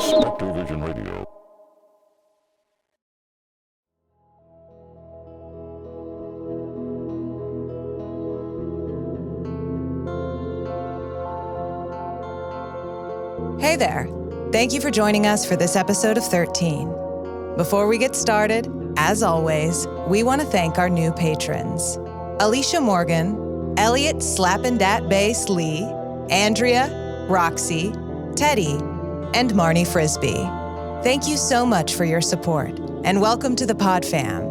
SpectreVision Radio. Hey there. Thank you for joining us for this episode of 13. Before we get started, as always, we want to thank our new patrons. Alicia Morgan, Elliot Slappin' Dat Bass Lee, Andrea, Roxy, Teddy, and Marnie Frisbee. Thank you so much for your support, and welcome to the Pod Fam.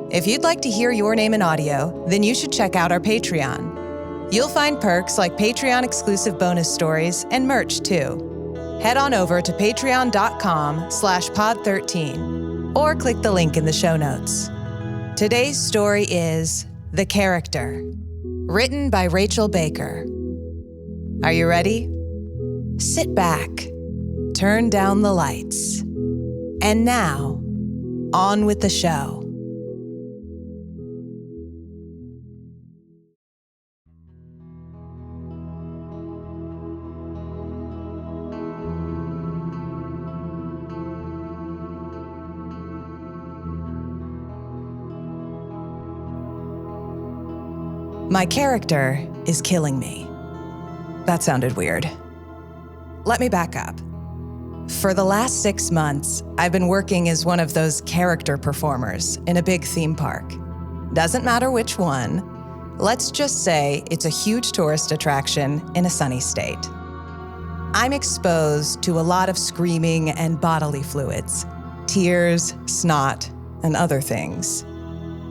If you'd like to hear your name in audio, then you should check out our Patreon. You'll find perks like Patreon-exclusive bonus stories and merch, too. Head on over to patreon.com/pod13 or click the link in the show notes. Today's story is The Character, written by Rachel Baker. Are you ready? Sit back, turn down the lights, and now, on with the show. My character is killing me. That sounded weird. Let me back up. For the last 6 months, I've been working as one of those character performers in a big theme park. Doesn't matter which one. Let's just say it's a huge tourist attraction in a sunny state. I'm exposed to a lot of screaming and bodily fluids, tears, snot, and other things.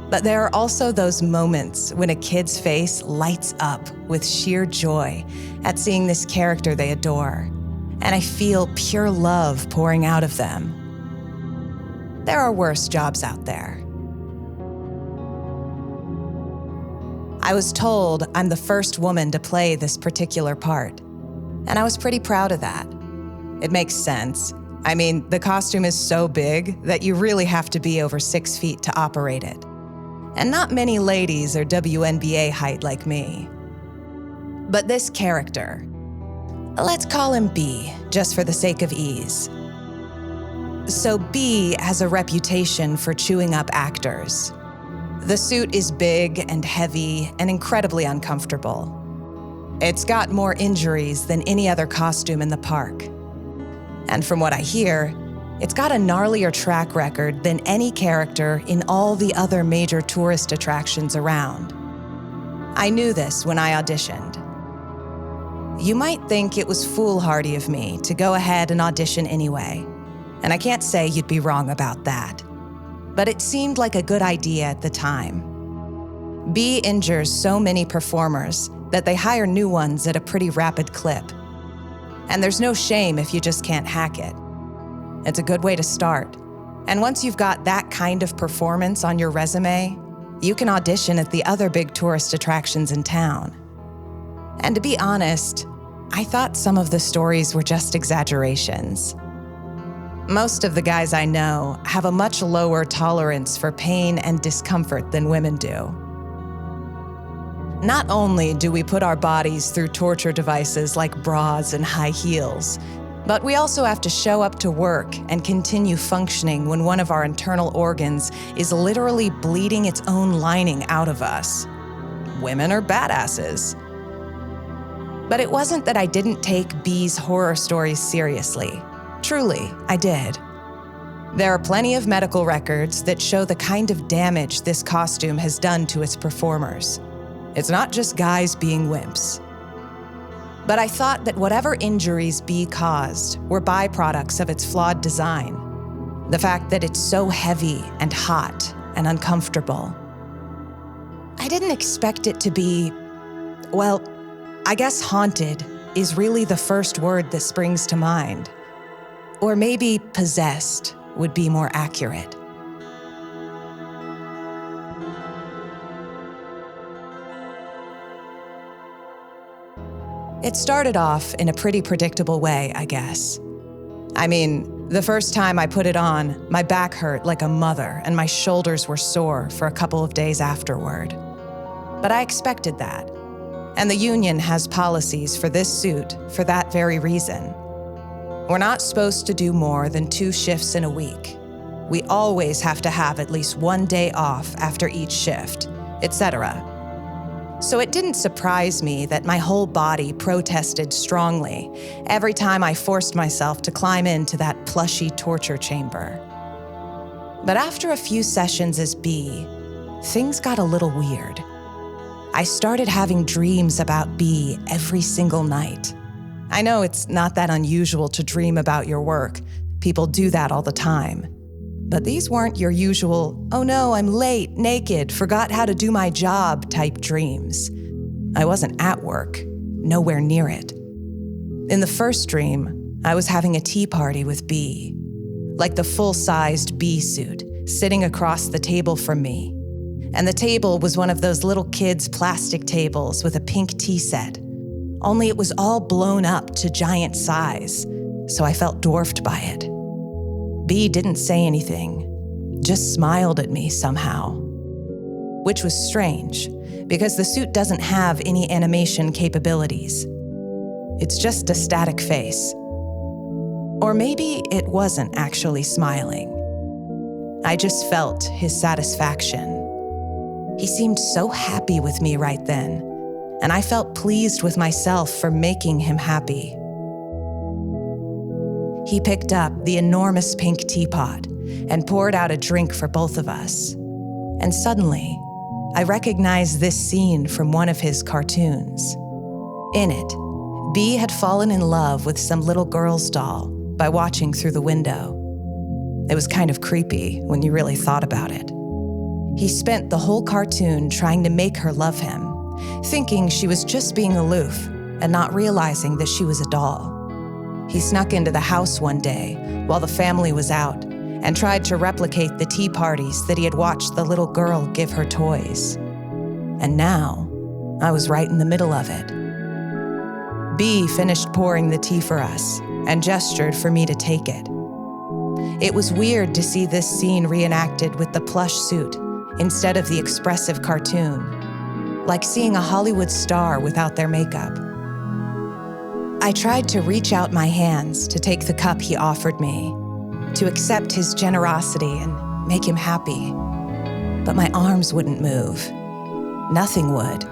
But there are also those moments when a kid's face lights up with sheer joy at seeing this character they adore, and I feel pure love pouring out of them. There are worse jobs out there. I was told I'm the first woman to play this particular part, and I was pretty proud of that. It makes sense. I mean, the costume is so big that you really have to be over 6 feet to operate it. And not many ladies are WNBA height like me. But this character, let's call him B, just for the sake of ease. So B has a reputation for chewing up actors. The suit is big and heavy and incredibly uncomfortable. It's got more injuries than any other costume in the park. And from what I hear, it's got a gnarlier track record than any character in all the other major tourist attractions around. I knew this when I auditioned. You might think it was foolhardy of me to go ahead and audition anyway, and I can't say you'd be wrong about that. But it seemed like a good idea at the time. B injures so many performers that they hire new ones at a pretty rapid clip. And there's no shame if you just can't hack it. It's a good way to start. And once you've got that kind of performance on your resume, you can audition at the other big tourist attractions in town. And to be honest, I thought some of the stories were just exaggerations. Most of the guys I know have a much lower tolerance for pain and discomfort than women do. Not only do we put our bodies through torture devices like bras and high heels, but we also have to show up to work and continue functioning when one of our internal organs is literally bleeding its own lining out of us. Women are badasses. But it wasn't that I didn't take B's horror stories seriously. Truly, I did. There are plenty of medical records that show the kind of damage this costume has done to its performers. It's not just guys being wimps. But I thought that whatever injuries B caused were byproducts of its flawed design. The fact that it's so heavy and hot and uncomfortable. I didn't expect it to be, well, I guess haunted is really the first word that springs to mind. Or maybe possessed would be more accurate. It started off in a pretty predictable way, I guess. I mean, the first time I put it on, my back hurt like a mother and my shoulders were sore for a couple of days afterward. But I expected that. And the union has policies for this suit for that very reason. We're not supposed to do more than 2 shifts in a week. We always have to have at least 1 day off after each shift, etc. So it didn't surprise me that my whole body protested strongly every time I forced myself to climb into that plushy torture chamber. But after a few sessions as B, things got a little weird. I started having dreams about B every single night. I know it's not that unusual to dream about your work. People do that all the time. But these weren't your usual, oh no, I'm late, naked, forgot how to do my job type dreams. I wasn't at work, nowhere near it. In the first dream, I was having a tea party with B, like the full-sized B suit, sitting across the table from me. And the table was one of those little kids' plastic tables with a pink tea set. Only it was all blown up to giant size, so I felt dwarfed by it. B didn't say anything, just smiled at me somehow. Which was strange, because the suit doesn't have any animation capabilities. It's just a static face. Or maybe it wasn't actually smiling. I just felt his satisfaction. He seemed so happy with me right then, and I felt pleased with myself for making him happy. He picked up the enormous pink teapot and poured out a drink for both of us. And suddenly, I recognized this scene from one of his cartoons. In it, B had fallen in love with some little girl's doll by watching through the window. It was kind of creepy when you really thought about it. He spent the whole cartoon trying to make her love him, thinking she was just being aloof and not realizing that she was a doll. He snuck into the house one day while the family was out and tried to replicate the tea parties that he had watched the little girl give her toys. And now, I was right in the middle of it. B finished pouring the tea for us and gestured for me to take it. It was weird to see this scene reenacted with the plush suit instead of the expressive cartoon, like seeing a Hollywood star without their makeup. I tried to reach out my hands to take the cup he offered me, to accept his generosity and make him happy. But my arms wouldn't move. Nothing would.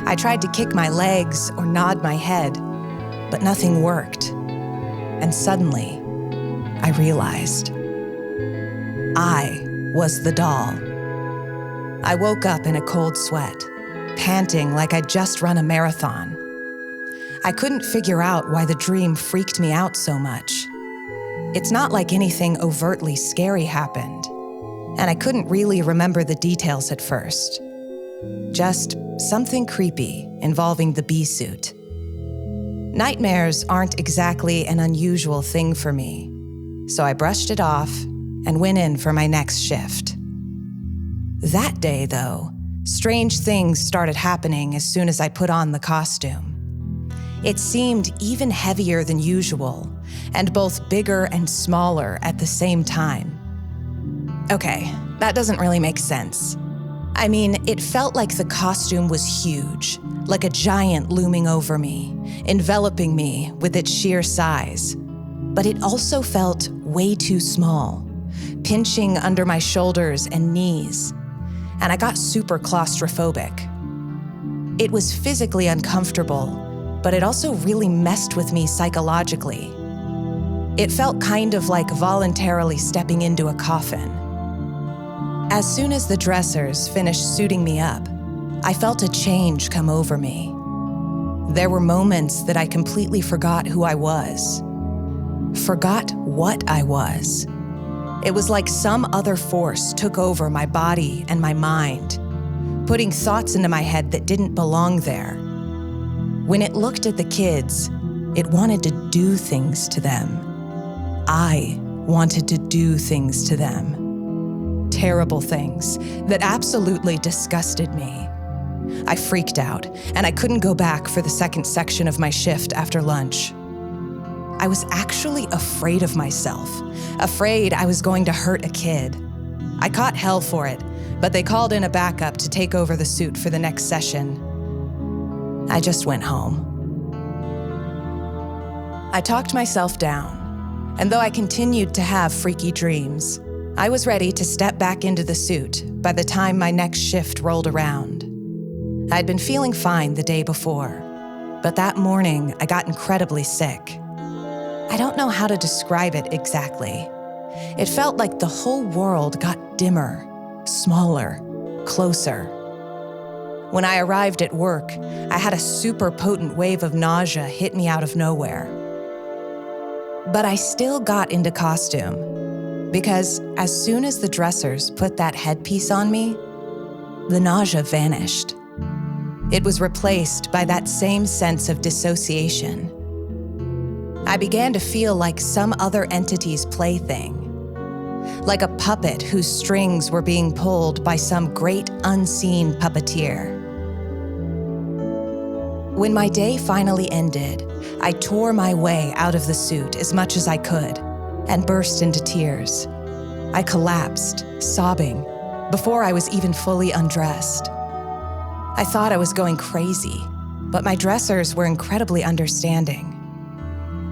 I tried to kick my legs or nod my head, but nothing worked. And suddenly, I realized I was the doll. I woke up in a cold sweat, panting like I'd just run a marathon. I couldn't figure out why the dream freaked me out so much. It's not like anything overtly scary happened, and I couldn't really remember the details at first. Just something creepy involving the bee suit. Nightmares aren't exactly an unusual thing for me, so I brushed it off and went in for my next shift. That day, though, strange things started happening as soon as I put on the costume. It seemed even heavier than usual, and both bigger and smaller at the same time. Okay, that doesn't really make sense. I mean, it felt like the costume was huge, like a giant looming over me, enveloping me with its sheer size. But it also felt way too small, pinching under my shoulders and knees, and I got super claustrophobic. It was physically uncomfortable, but it also really messed with me psychologically. It felt kind of like voluntarily stepping into a coffin. As soon as the dressers finished suiting me up, I felt a change come over me. There were moments that I completely forgot who I was. Forgot what I was. It was like some other force took over my body and my mind, putting thoughts into my head that didn't belong there. When it looked at the kids, it wanted to do things to them. I wanted to do things to them. Terrible things that absolutely disgusted me. I freaked out, and I couldn't go back for the second section of my shift after lunch. I was actually afraid of myself, afraid I was going to hurt a kid. I caught hell for it, but they called in a backup to take over the suit for the next session. I just went home. I talked myself down And though I continued to have freaky dreams, I was ready to step back into the suit by the time my next shift rolled around. I'd been feeling fine the day before, but that morning I got incredibly sick. I don't know how to describe it exactly. It felt like the whole world got dimmer, smaller, closer. When I arrived at work, I had a super potent wave of nausea hit me out of nowhere. But I still got into costume, because as soon as the dressers put that headpiece on me, the nausea vanished. It was replaced by that same sense of dissociation. I began to feel like some other entity's plaything, like a puppet whose strings were being pulled by some great unseen puppeteer. When my day finally ended, I tore my way out of the suit as much as I could and burst into tears. I collapsed, sobbing, before I was even fully undressed. I thought I was going crazy, but my dressers were incredibly understanding,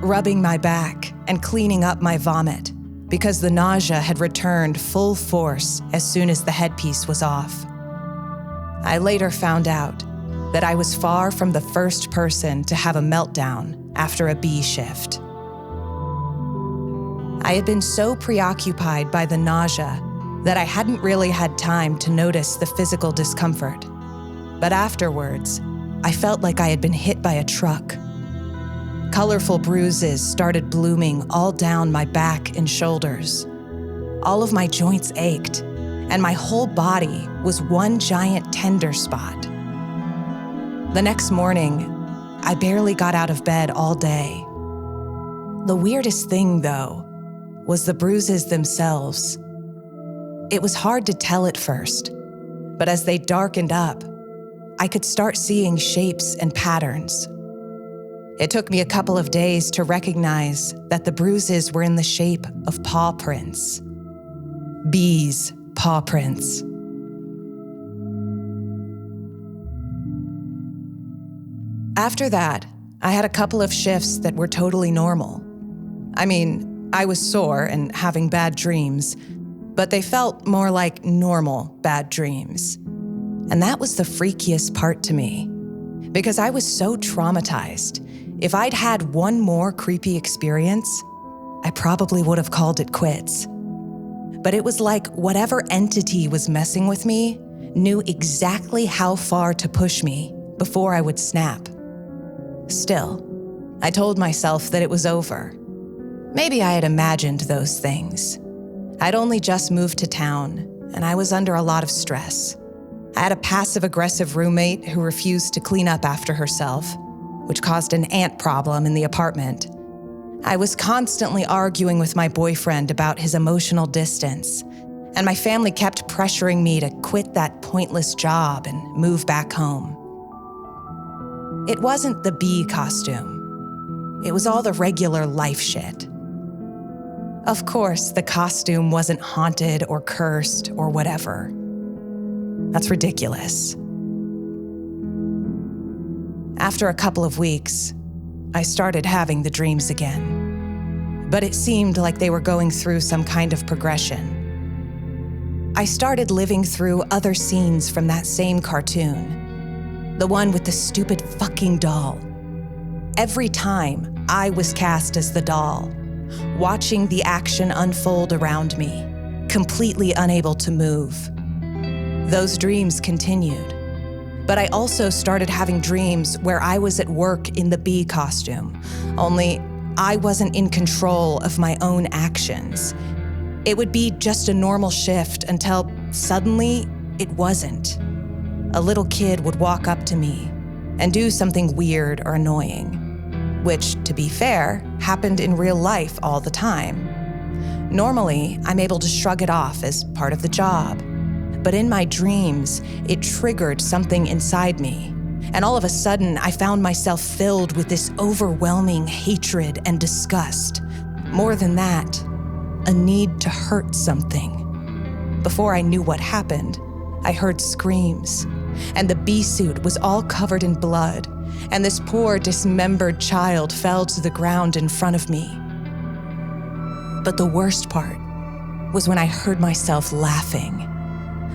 rubbing my back and cleaning up my vomit because the nausea had returned full force as soon as the headpiece was off. I later found out that I was far from the first person to have a meltdown after a B shift. I had been so preoccupied by the nausea that I hadn't really had time to notice the physical discomfort. But afterwards, I felt like I had been hit by a truck. Colorful bruises started blooming all down my back and shoulders. All of my joints ached, and my whole body was one giant tender spot. The next morning, I barely got out of bed all day. The weirdest thing, though, was the bruises themselves. It was hard to tell at first, but as they darkened up, I could start seeing shapes and patterns. It took me a couple of days to recognize that the bruises were in the shape of paw prints. Bees' paw prints. After that, I had a couple of shifts that were totally normal. I mean, I was sore and having bad dreams, but they felt more like normal bad dreams. And that was the freakiest part to me, because I was so traumatized. If I'd had one more creepy experience, I probably would have called it quits. But it was like whatever entity was messing with me knew exactly how far to push me before I would snap. Still, I told myself that it was over. Maybe I had imagined those things. I'd only just moved to town, and I was under a lot of stress. I had a passive-aggressive roommate who refused to clean up after herself, which caused an ant problem in the apartment. I was constantly arguing with my boyfriend about his emotional distance, and my family kept pressuring me to quit that pointless job and move back home. It wasn't the bee costume. It was all the regular life shit. Of course, the costume wasn't haunted or cursed or whatever. That's ridiculous. After a couple of weeks, I started having the dreams again. But it seemed like they were going through some kind of progression. I started living through other scenes from that same cartoon. The one with the stupid fucking doll. Every time, I was cast as the doll, watching the action unfold around me, completely unable to move. Those dreams continued, but I also started having dreams where I was at work in the bee costume, only I wasn't in control of my own actions. It would be just a normal shift until suddenly it wasn't. A little kid would walk up to me and do something weird or annoying, which, to be fair, happened in real life all the time. Normally, I'm able to shrug it off as part of the job, but in my dreams, it triggered something inside me, and all of a sudden, I found myself filled with this overwhelming hatred and disgust. More than that, a need to hurt something. Before I knew what happened, I heard screams, and the bee suit was all covered in blood, and this poor dismembered child fell to the ground in front of me. But the worst part was when I heard myself laughing,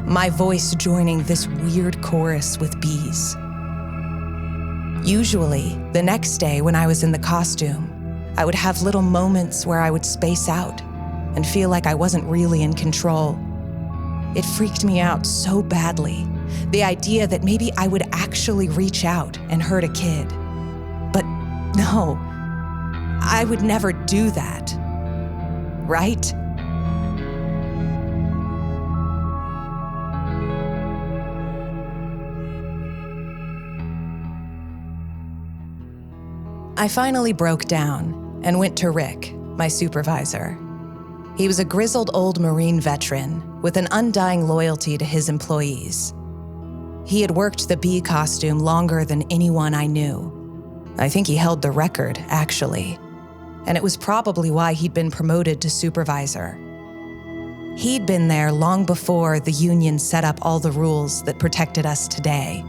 my voice joining this weird chorus with bees. Usually, the next day when I was in the costume, I would have little moments where I would space out and feel like I wasn't really in control. It freaked me out so badly, the idea that maybe I would actually reach out and hurt a kid. But no, I would never do that, right? I finally broke down and went to Rick, my supervisor. He was a grizzled old Marine veteran with an undying loyalty to his employees. He had worked the bee costume longer than anyone I knew. I think he held the record, actually, and it was probably why he'd been promoted to supervisor. He'd been there long before the union set up all the rules that protected us today,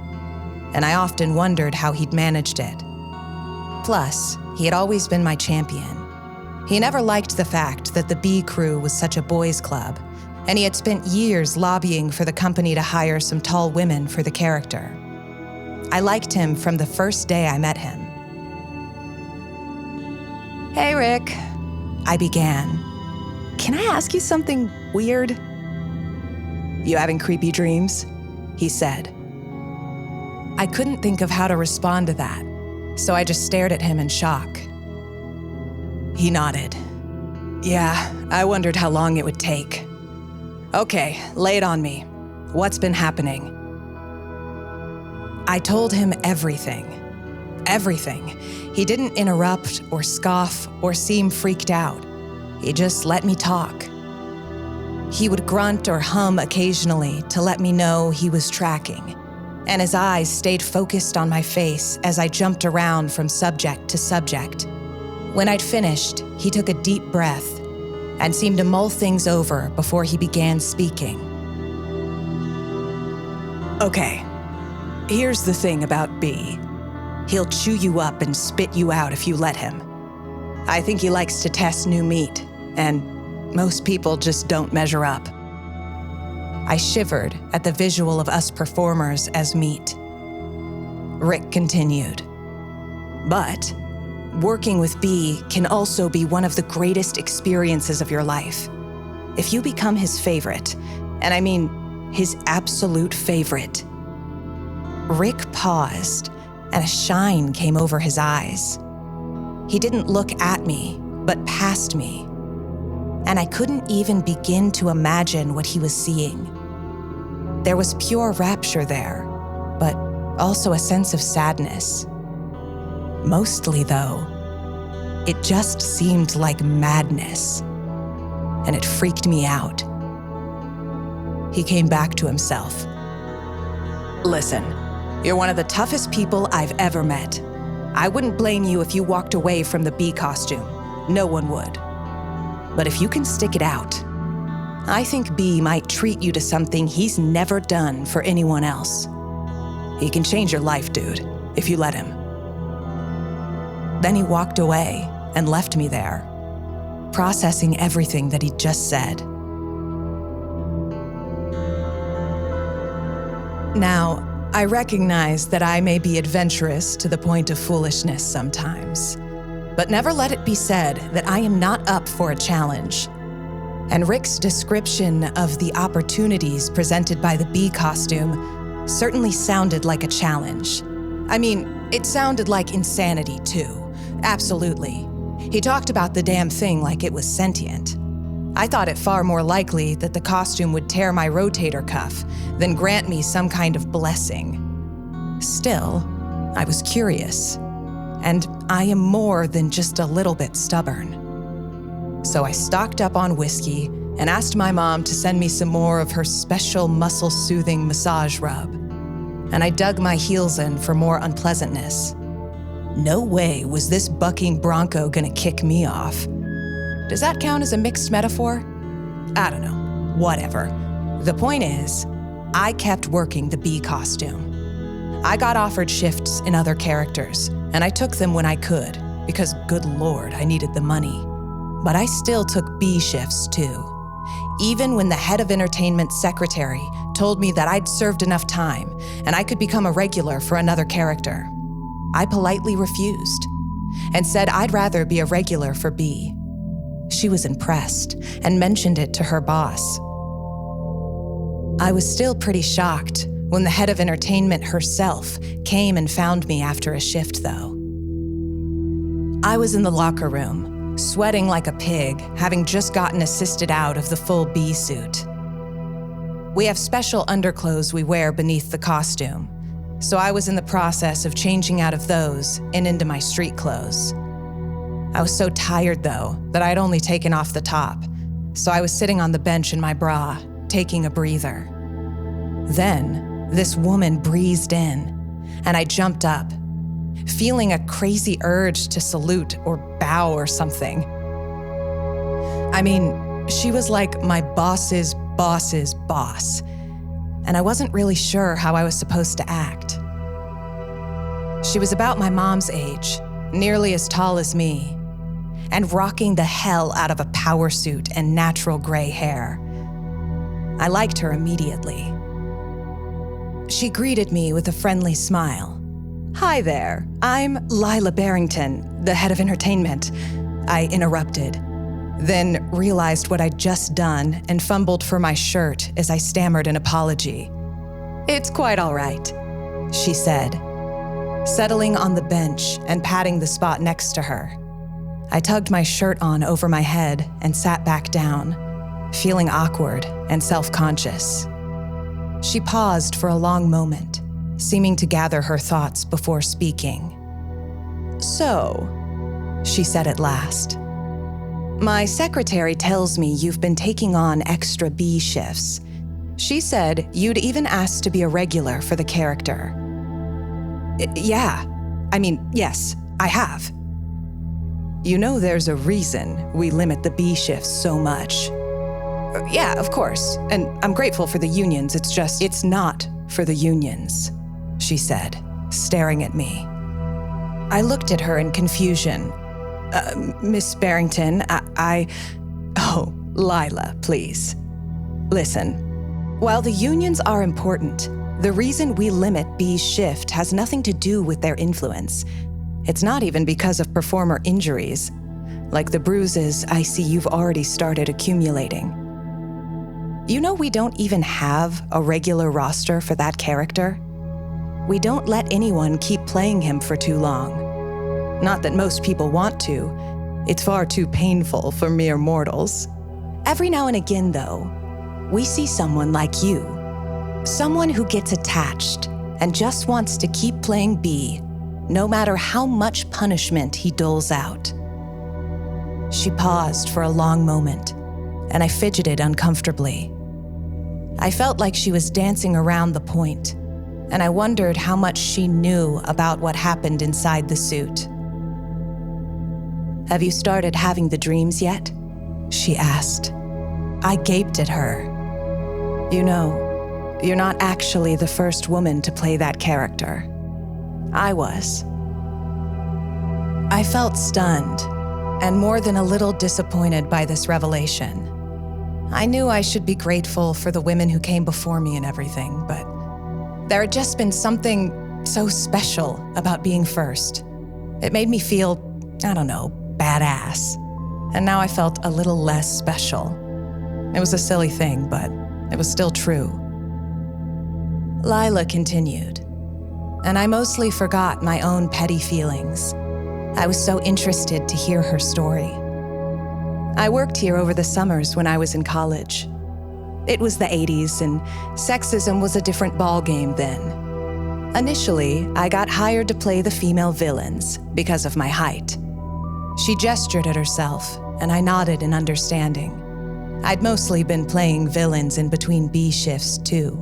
and I often wondered how he'd managed it. Plus, he had always been my champion. He never liked the fact that the bee crew was such a boys' club, and he had spent years lobbying for the company to hire some tall women for the character. I liked him from the first day I met him. "Hey, Rick," I began. "Can I ask you something weird?" "You having creepy dreams?" he said. I couldn't think of how to respond to that, so I just stared at him in shock. He nodded. "Yeah, I wondered how long it would take." "Okay, lay it on me. What's been happening?" I told him everything. Everything. He didn't interrupt or scoff or seem freaked out. He just let me talk. He would grunt or hum occasionally to let me know he was tracking, and his eyes stayed focused on my face as I jumped around from subject to subject. When I'd finished, he took a deep breath and seemed to mull things over before he began speaking. "Okay, here's the thing about B. He'll chew you up and spit you out if you let him. I think he likes to test new meat, and most people just don't measure up." I shivered at the visual of us performers as meat. Rick continued, "But working with B can also be one of the greatest experiences of your life. If you become his favorite, and I mean his absolute favorite." Rick paused, and a shine came over his eyes. He didn't look at me, but past me, and I couldn't even begin to imagine what he was seeing. There was pure rapture there, but also a sense of sadness. Mostly, though, it just seemed like madness, and it freaked me out. He came back to himself. "Listen, you're one of the toughest people I've ever met. I wouldn't blame you if you walked away from the bee costume. No one would. But if you can stick it out, I think B might treat you to something he's never done for anyone else. He can change your life, dude, if you let him." Then he walked away and left me there, processing everything that he'd just said. Now, I recognize that I may be adventurous to the point of foolishness sometimes, but never let it be said that I am not up for a challenge. And Rick's description of the opportunities presented by the bee costume certainly sounded like a challenge. I mean, it sounded like insanity too. Absolutely. He talked about the damn thing like it was sentient. I thought it far more likely that the costume would tear my rotator cuff than grant me some kind of blessing. Still, I was curious, and I am more than just a little bit stubborn. So I stocked up on whiskey and asked my mom to send me some more of her special muscle-soothing massage rub. And I dug my heels in for more unpleasantness. No way was this bucking bronco gonna kick me off. Does that count as a mixed metaphor? I don't know. Whatever. The point is, I kept working the bee costume. I got offered shifts in other characters, and I took them when I could, because good Lord, I needed the money. But I still took B shifts too, even when the head of entertainment's secretary told me that I'd served enough time and I could become a regular for another character. I politely refused and said I'd rather be a regular for B. She was impressed and mentioned it to her boss. I was still pretty shocked when the head of entertainment herself came and found me after a shift, though. I was in the locker room, sweating like a pig, having just gotten assisted out of the full B suit. We have special underclothes we wear beneath the costume, so I was in the process of changing out of those and into my street clothes. I was so tired, though, that I'd only taken off the top, so I was sitting on the bench in my bra, taking a breather. Then, this woman breezed in, and I jumped up, feeling a crazy urge to salute or bow or something. I mean, she was like my boss's boss's boss, and I wasn't really sure how I was supposed to act. She was about my mom's age, nearly as tall as me, and rocking the hell out of a power suit and natural gray hair. I liked her immediately. She greeted me with a friendly smile. "Hi there, I'm Lila Barrington, the head of entertainment," I interrupted, then realized what I'd just done and fumbled for my shirt as I stammered an apology. "It's quite all right," she said, settling on the bench and patting the spot next to her. I tugged my shirt on over my head and sat back down, feeling awkward and self-conscious. She paused for a long moment, seeming to gather her thoughts before speaking. "So," she said at last, "my secretary tells me you've been taking on extra B shifts. She said you'd even asked to be a regular for the character." Yes, I have." "You know there's a reason we limit the B shifts so much." "Yeah, of course, and I'm grateful for the unions, it's not for the unions," she said, staring at me. I looked at her in confusion. "Miss Barrington, Oh, Lila, please. Listen, while the unions are important, the reason we limit B's shift has nothing to do with their influence. It's not even because of performer injuries, like the bruises I see you've already started accumulating. You know we don't even have a regular roster for that character? We don't let anyone keep playing him for too long. Not that most people want to. It's far too painful for mere mortals. Every now and again, though, we see someone like you. Someone who gets attached and just wants to keep playing B, no matter how much punishment he doles out." She paused for a long moment, and I fidgeted uncomfortably. I felt like she was dancing around the point, and I wondered how much she knew about what happened inside the suit. "Have you started having the dreams yet?" she asked. I gaped at her. "You know, you're not actually the first woman to play that character. I was." I felt stunned and more than a little disappointed by this revelation. I knew I should be grateful for the women who came before me and everything, but there had just been something so special about being first. It made me feel, badass. And now I felt a little less special. It was a silly thing, but it was still true. Lila continued, and I mostly forgot my own petty feelings. I was so interested to hear her story. I worked here over the summers when I was in college. It was the 80s, and sexism was a different ballgame then. Initially, I got hired to play the female villains because of my height. She gestured at herself, and I nodded in understanding. I'd mostly been playing villains in between B shifts, too.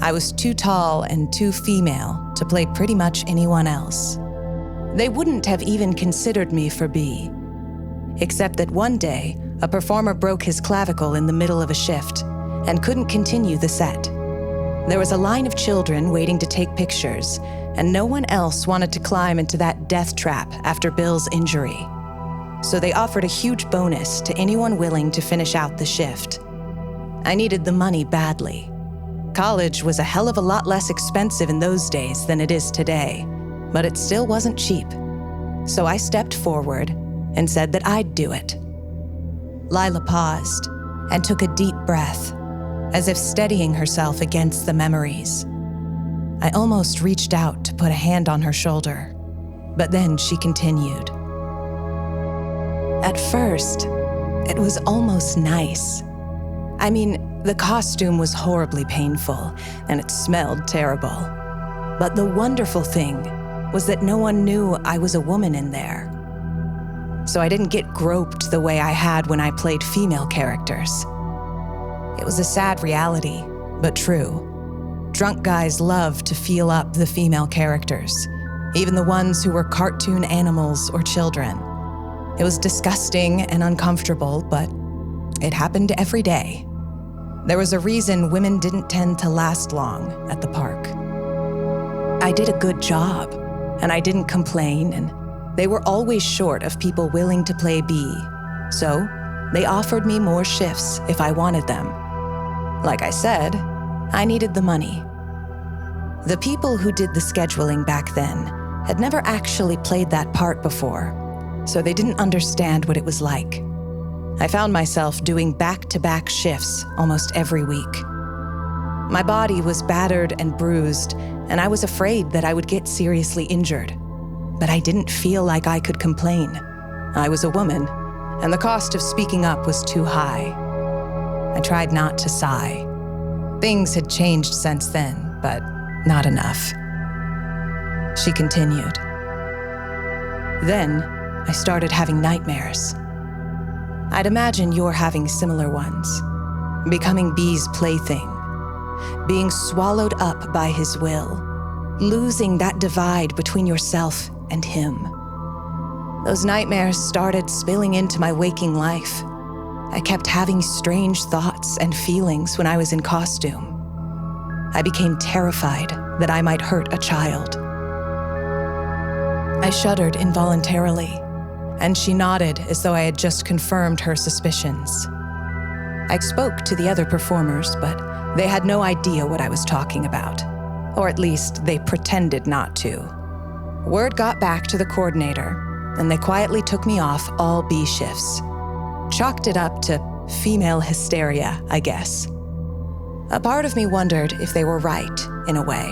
I was too tall and too female to play pretty much anyone else. They wouldn't have even considered me for B. Except that one day, a performer broke his clavicle in the middle of a shift and couldn't continue the set. There was a line of children waiting to take pictures, and no one else wanted to climb into that death trap after Bill's injury. so they offered a huge bonus to anyone willing to finish out the shift. I needed the money badly. College was a hell of a lot less expensive in those days than it is today, but it still wasn't cheap. So I stepped forward and said that I'd do it. Lila paused and took a deep breath, as if steadying herself against the memories. I almost reached out to put a hand on her shoulder, but then she continued. At first, it was almost nice. I mean, the costume was horribly painful, and it smelled terrible. But the wonderful thing was that no one knew I was a woman in there. So I didn't get groped the way I had when I played female characters. It was a sad reality, but true. Drunk guys love to feel up the female characters, even the ones who were cartoon animals or children. It was disgusting and uncomfortable, but it happened every day. There was a reason women didn't tend to last long at the park. I did a good job, and I didn't complain, and they were always short of people willing to play B, so they offered me more shifts if I wanted them. Like I said, I needed the money. The people who did the scheduling back then had never actually played that part before, so they didn't understand what it was like. I found myself doing back-to-back shifts almost every week. My body was battered and bruised, and I was afraid that I would get seriously injured. But I didn't feel like I could complain. I was a woman, and the cost of speaking up was too high. I tried not to sigh. Things had changed since then, but not enough. She continued. Then, I started having nightmares. I'd imagine you're having similar ones. Becoming B's plaything. Being swallowed up by his will. Losing that divide between yourself and him. Those nightmares started spilling into my waking life. I kept having strange thoughts and feelings when I was in costume. I became terrified that I might hurt a child. I shuddered involuntarily, and she nodded as though I had just confirmed her suspicions. I spoke to the other performers, but they had no idea what I was talking about, or at least they pretended not to. Word got back to the coordinator, and they quietly took me off all B shifts. Chalked it up to female hysteria, I guess. A part of me wondered if they were right, in a way.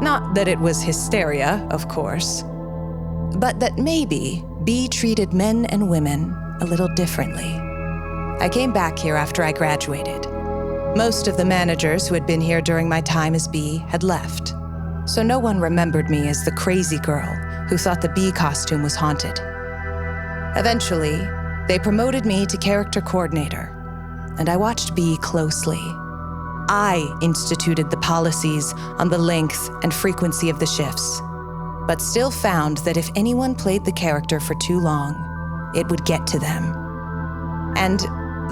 Not that it was hysteria, of course, but that maybe B treated men and women a little differently. I came back here after I graduated. Most of the managers who had been here during my time as B had left, so no one remembered me as the crazy girl who thought the B costume was haunted. Eventually, they promoted me to character coordinator, and I watched B closely. I instituted the policies on the length and frequency of the shifts, but still found that if anyone played the character for too long, it would get to them. And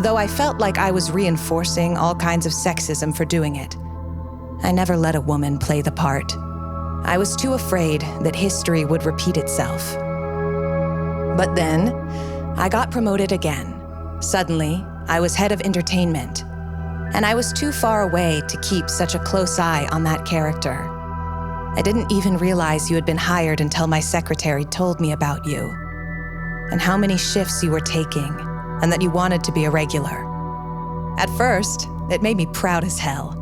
though I felt like I was reinforcing all kinds of sexism for doing it, I never let a woman play the part. I was too afraid that history would repeat itself. But then, I got promoted again. Suddenly, I was head of entertainment, and I was too far away to keep such a close eye on that character. I didn't even realize you had been hired until my secretary told me about you, and how many shifts you were taking, and that you wanted to be a regular. At first, it made me proud as hell,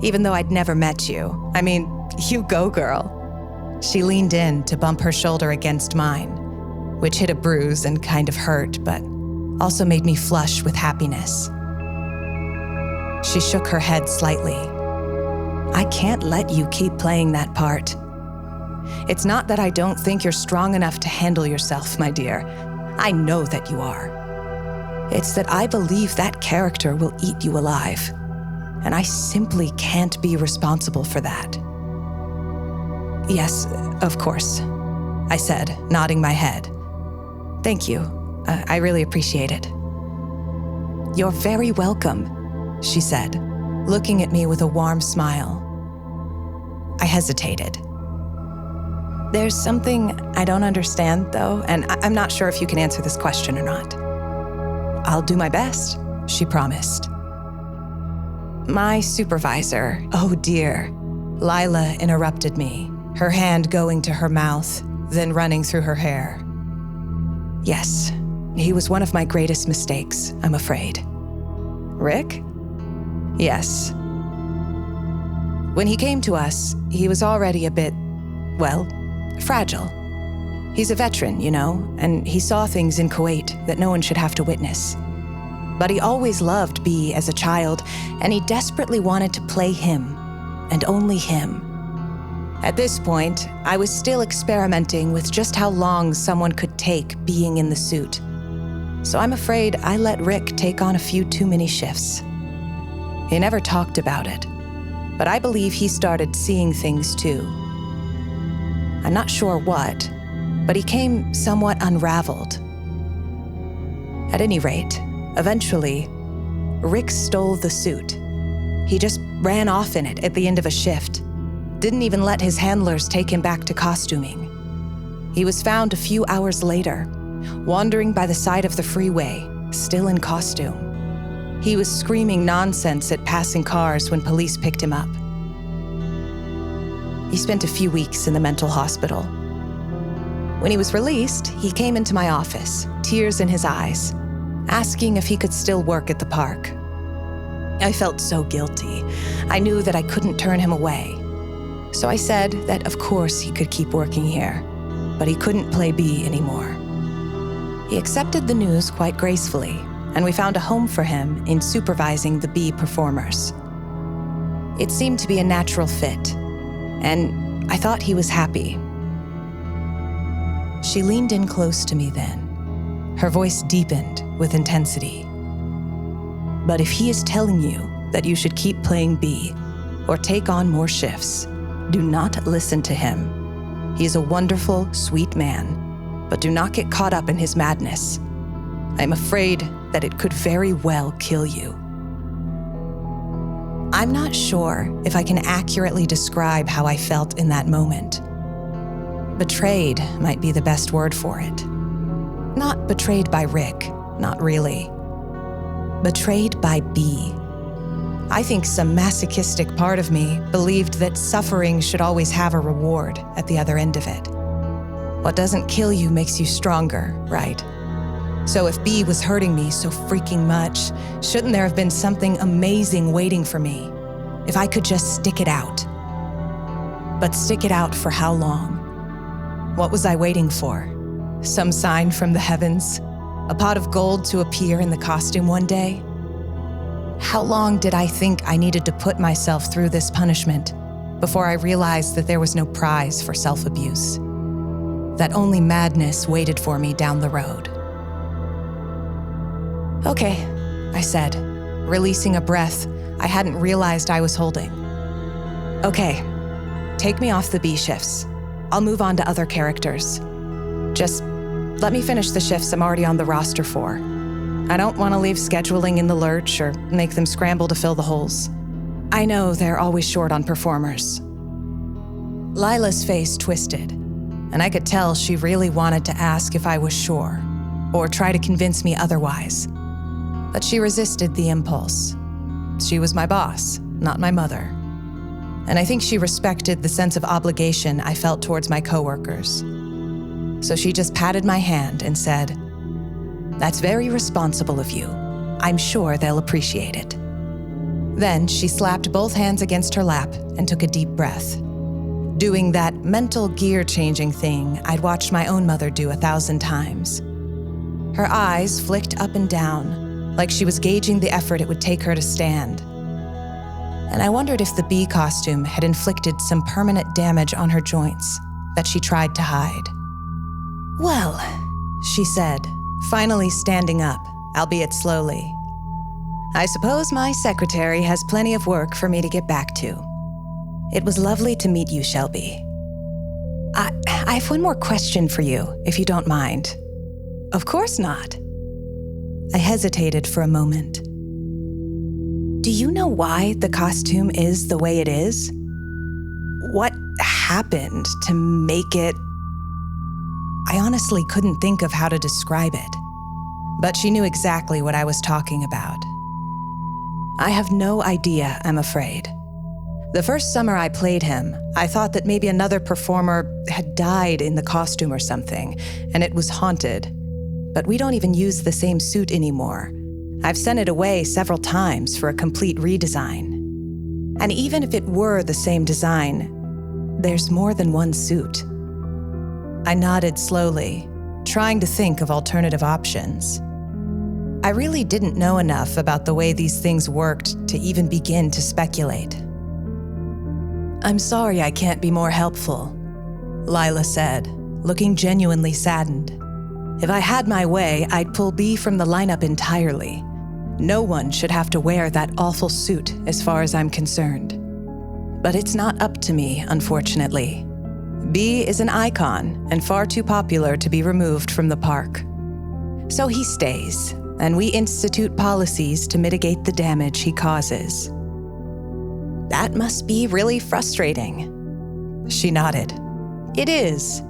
even though I'd never met you. I mean, you go, girl. She leaned in to bump her shoulder against mine, which hit a bruise and kind of hurt, but also made me flush with happiness. She shook her head slightly. I can't let you keep playing that part. It's not that I don't think you're strong enough to handle yourself, my dear. I know that you are. It's that I believe that character will eat you alive, and I simply can't be responsible for that. Yes, of course, I said, nodding my head. Thank you. I really appreciate it. You're very welcome, she said, looking at me with a warm smile. I hesitated. There's something I don't understand, though, and I'm not sure if you can answer this question or not. I'll do my best, she promised. My supervisor, oh dear, Lila interrupted me, her hand going to her mouth, then running through her hair. Yes, he was one of my greatest mistakes, I'm afraid. Rick? Yes. When he came to us, he was already a bit, well, fragile. He's a veteran, you know, and he saw things in Kuwait that no one should have to witness. But he always loved B as a child, and he desperately wanted to play him, and only him. At this point, I was still experimenting with just how long someone could take being in the suit. So I'm afraid I let Rick take on a few too many shifts. He never talked about it, but I believe he started seeing things too. I'm not sure what, but he came somewhat unraveled. At any rate, eventually, Rick stole the suit. He just ran off in it at the end of a shift. Didn't even let his handlers take him back to costuming. He was found a few hours later, wandering by the side of the freeway, still in costume. He was screaming nonsense at passing cars when police picked him up. He spent a few weeks in the mental hospital. When he was released, he came into my office, tears in his eyes, asking if he could still work at the park. I felt so guilty. I knew that I couldn't turn him away. So I said that of course he could keep working here, but he couldn't play B anymore. He accepted the news quite gracefully, and we found a home for him in supervising the B performers. It seemed to be a natural fit, and I thought he was happy. She leaned in close to me then. Her voice deepened with intensity. But if he is telling you that you should keep playing B or take on more shifts, do not listen to him. He is a wonderful, sweet man, but do not get caught up in his madness. I am afraid that it could very well kill you. I'm not sure if I can accurately describe how I felt in that moment. Betrayed might be the best word for it. Not betrayed by Rick, not really. Betrayed by B. I think some masochistic part of me believed that suffering should always have a reward at the other end of it. What doesn't kill you makes you stronger, right? So if B was hurting me so freaking much, shouldn't there have been something amazing waiting for me? If I could just stick it out. But stick it out for how long? What was I waiting for? Some sign from the heavens? A pot of gold to appear in the costume one day? How long did I think I needed to put myself through this punishment before I realized that there was no prize for self-abuse? That only madness waited for me down the road. Okay, I said, releasing a breath I hadn't realized I was holding. Okay, take me off the B shifts. I'll move on to other characters. Just let me finish the shifts I'm already on the roster for. I don't want to leave scheduling in the lurch or make them scramble to fill the holes. I know they're always short on performers. Lila's face twisted, and I could tell she really wanted to ask if I was sure, or try to convince me otherwise. But she resisted the impulse. She was my boss, not my mother. And I think she respected the sense of obligation I felt towards my coworkers. So she just patted my hand and said, "That's very responsible of you. I'm sure they'll appreciate it." Then she slapped both hands against her lap and took a deep breath, doing that mental gear-changing thing I'd watched my own mother do 1,000 times. Her eyes flicked up and down, like she was gauging the effort it would take her to stand. And I wondered if the bee costume had inflicted some permanent damage on her joints that she tried to hide. "Well," she said, finally standing up, albeit slowly. "I suppose my secretary has plenty of work for me to get back to. It was lovely to meet you, Shelby. I have one more question for you, if you don't mind." "Of course not." I hesitated for a moment. "Do you know why the costume is the way it is? What happened to make it I honestly couldn't think of how to describe it. But she knew exactly what I was talking about. I have no idea, I'm afraid. The first summer I played him, I thought that maybe another performer had died in the costume or something, and it was haunted. But we don't even use the same suit anymore. I've sent it away several times for a complete redesign. And even if it were the same design, there's more than one suit. I nodded slowly, trying to think of alternative options. I really didn't know enough about the way these things worked to even begin to speculate. "I'm sorry I can't be more helpful," Lila said, looking genuinely saddened. "If I had my way, I'd pull B from the lineup entirely. No one should have to wear that awful suit as far as I'm concerned. But it's not up to me, unfortunately. B is an icon and far too popular to be removed from the park. So he stays, and we institute policies to mitigate the damage he causes." "That must be really frustrating." She nodded. "It is.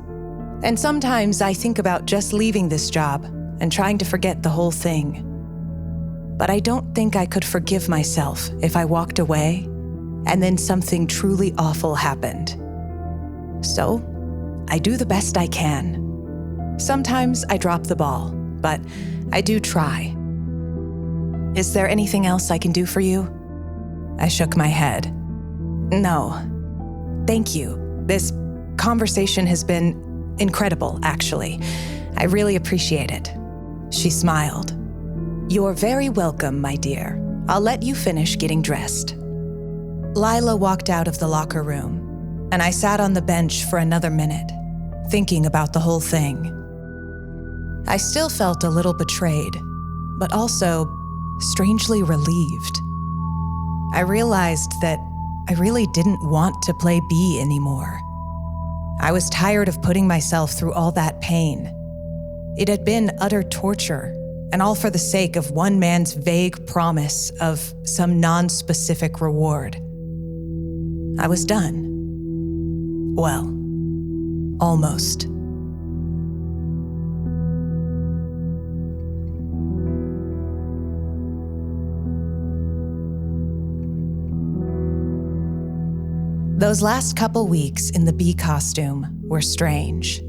And sometimes I think about just leaving this job and trying to forget the whole thing. But I don't think I could forgive myself if I walked away and then something truly awful happened. So, I do the best I can. Sometimes I drop the ball, but I do try. Is there anything else I can do for you?" I shook my head. "No. Thank you. This conversation has been incredible, actually. I really appreciate it." She smiled. "You're very welcome, my dear. I'll let you finish getting dressed." Lila walked out of the locker room, and I sat on the bench for another minute, thinking about the whole thing. I still felt a little betrayed, but also strangely relieved. I realized that I really didn't want to play B anymore. I was tired of putting myself through all that pain. It had been utter torture, and all for the sake of one man's vague promise of some non-specific reward. I was done. Well, almost. Those last couple weeks in the bee costume were strange.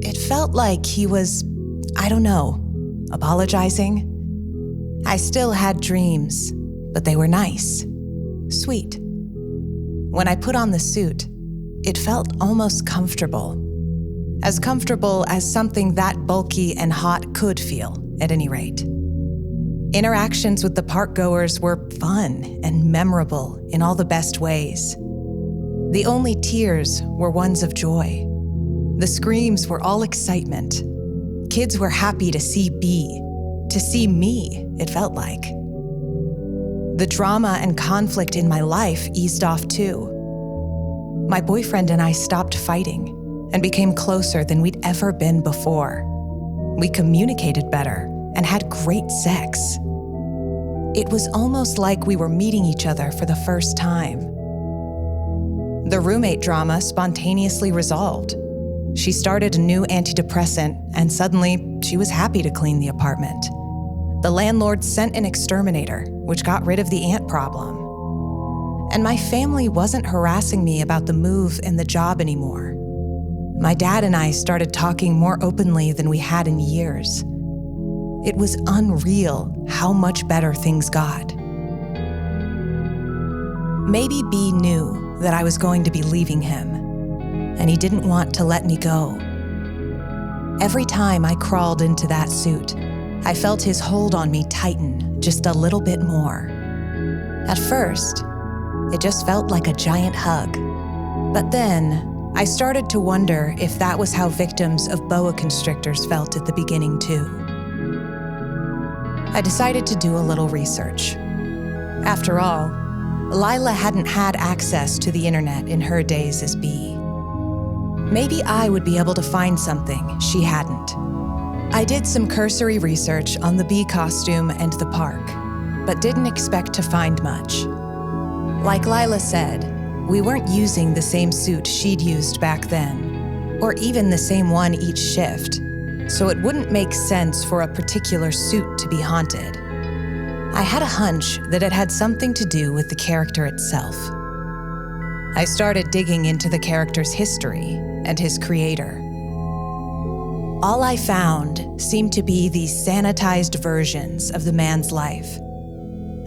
It felt like he was, I don't know, apologizing. I still had dreams, but they were nice, sweet. When I put on the suit, it felt almost comfortable. As comfortable as something that bulky and hot could feel, at any rate. Interactions with the park-goers were fun and memorable in all the best ways. The only tears were ones of joy. The screams were all excitement. Kids were happy to see B, to see me, it felt like. The drama and conflict in my life eased off too. My boyfriend and I stopped fighting and became closer than we'd ever been before. We communicated better and had great sex. It was almost like we were meeting each other for the first time. The roommate drama spontaneously resolved. She started a new antidepressant, and suddenly she was happy to clean the apartment. The landlord sent an exterminator, which got rid of the ant problem. And my family wasn't harassing me about the move and the job anymore. My dad and I started talking more openly than we had in years. It was unreal how much better things got. Maybe B knew that I was going to be leaving him, and he didn't want to let me go. Every time I crawled into that suit, I felt his hold on me tighten just a little bit more. At first, it just felt like a giant hug. But then, I started to wonder if that was how victims of boa constrictors felt at the beginning too. I decided to do a little research. After all, Lila hadn't had access to the internet in her days as B. Maybe I would be able to find something she hadn't. I did some cursory research on the bee costume and the park, but didn't expect to find much. Like Lila said, we weren't using the same suit she'd used back then. or even the same one each shift, so it wouldn't make sense for a particular suit to be haunted. I had a hunch that it had something to do with the character itself. I started digging into the character's history and his creator. All I found seemed to be these sanitized versions of the man's life.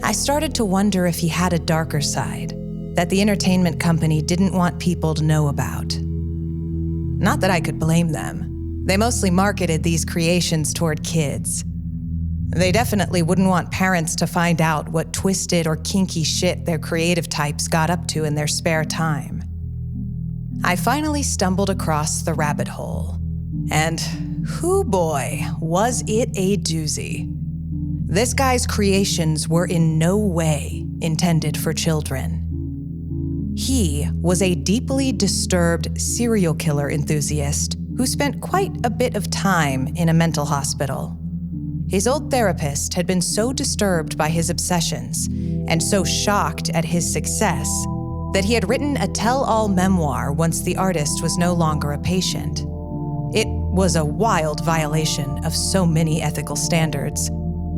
I started to wonder if he had a darker side that the entertainment company didn't want people to know about. Not that I could blame them. They mostly marketed these creations toward kids. They definitely wouldn't want parents to find out what twisted or kinky shit their creative types got up to in their spare time. I finally stumbled across the rabbit hole. And, hoo boy, was it a doozy. This guy's creations were in no way intended for children. He was a deeply disturbed serial killer enthusiast who spent quite a bit of time in a mental hospital. His old therapist had been so disturbed by his obsessions and so shocked at his success that he had written a tell-all memoir once the artist was no longer a patient. It was a wild violation of so many ethical standards,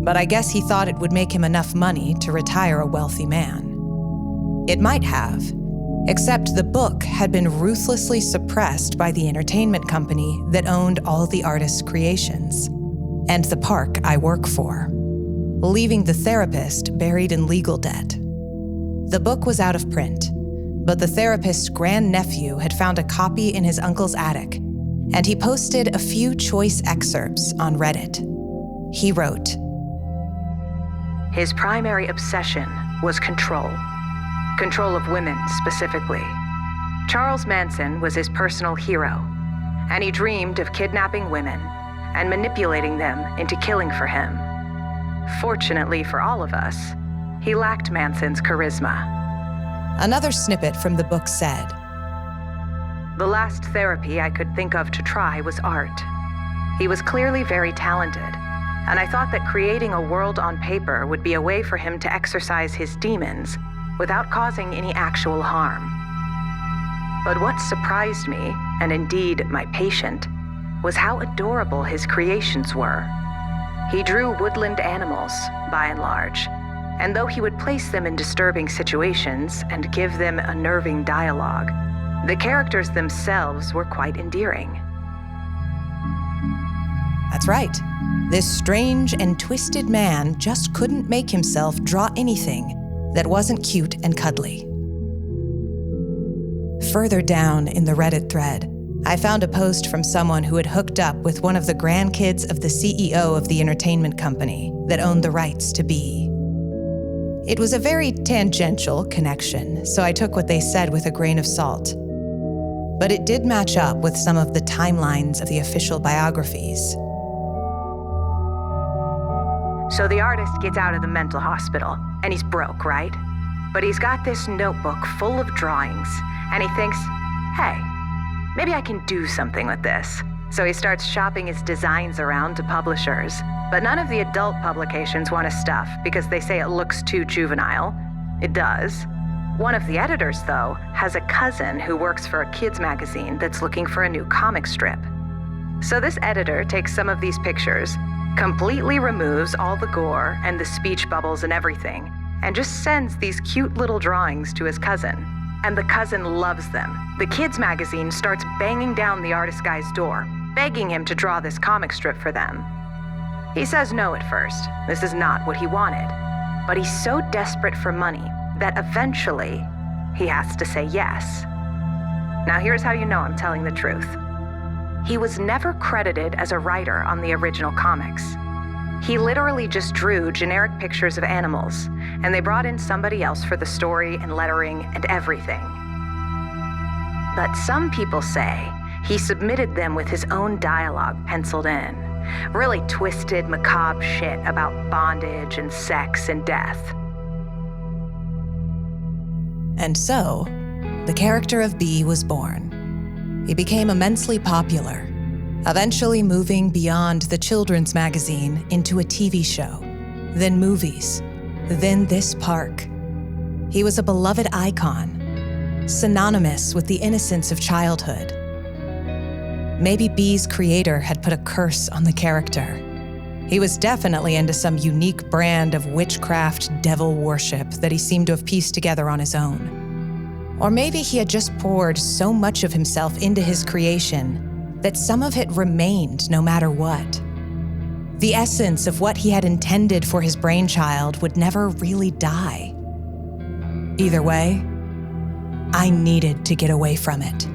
but I guess he thought it would make him enough money to retire a wealthy man. It might have, except the book had been ruthlessly suppressed by the entertainment company that owned all the artist's creations, and the park I work for, leaving the therapist buried in legal debt. The book was out of print, but the therapist's grandnephew had found a copy in his uncle's attic, and he posted a few choice excerpts on Reddit. He wrote, "His primary obsession was control. Control of women, specifically. Charles Manson was his personal hero, and he dreamed of kidnapping women and manipulating them into killing for him. Fortunately for all of us, he lacked Manson's charisma." Another snippet from the book said, "The last therapy I could think of to try was art. He was clearly very talented, and I thought that creating a world on paper would be a way for him to exorcise his demons without causing any actual harm. But what surprised me, and indeed my patient, was how adorable his creations were. He drew woodland animals, by and large, and though he would place them in disturbing situations and give them unnerving dialogue, the characters themselves were quite endearing." That's right. This strange and twisted man just couldn't make himself draw anything that wasn't cute and cuddly. Further down in the Reddit thread, I found a post from someone who had hooked up with one of the grandkids of the CEO of the entertainment company that owned the rights to Be. It was a very tangential connection, so I took what they said with a grain of salt. But it did match up with some of the timelines of the official biographies. So the artist gets out of the mental hospital, and he's broke, right? But he's got this notebook full of drawings, and he thinks, hey, maybe I can do something with this. So he starts shopping his designs around to publishers. But none of the adult publications want his stuff because they say it looks too juvenile. It does. One of the editors, though, has a cousin who works for a kids magazine that's looking for a new comic strip. So this editor takes some of these pictures, completely removes all the gore and the speech bubbles and everything, and just sends these cute little drawings to his cousin. And the cousin loves them. The kids magazine starts banging down the artist guy's door, begging him to draw this comic strip for them. He says no at first. This is not what he wanted. But he's so desperate for money that eventually he has to say yes. Now here's how you know I'm telling the truth. He was never credited as a writer on the original comics. He literally just drew generic pictures of animals, and they brought in somebody else for the story and lettering and everything. But some people say he submitted them with his own dialogue penciled in. Really twisted, macabre shit about bondage and sex and death. And so, the character of Bee was born. He became immensely popular, eventually moving beyond the children's magazine into a TV show, then movies, then this park. He was a beloved icon, synonymous with the innocence of childhood. Maybe Bee's creator had put a curse on the character. He was definitely into some unique brand of witchcraft devil worship that he seemed to have pieced together on his own. Or maybe he had just poured so much of himself into his creation that some of it remained no matter what. The essence of what he had intended for his brainchild would never really die. Either way, I needed to get away from it.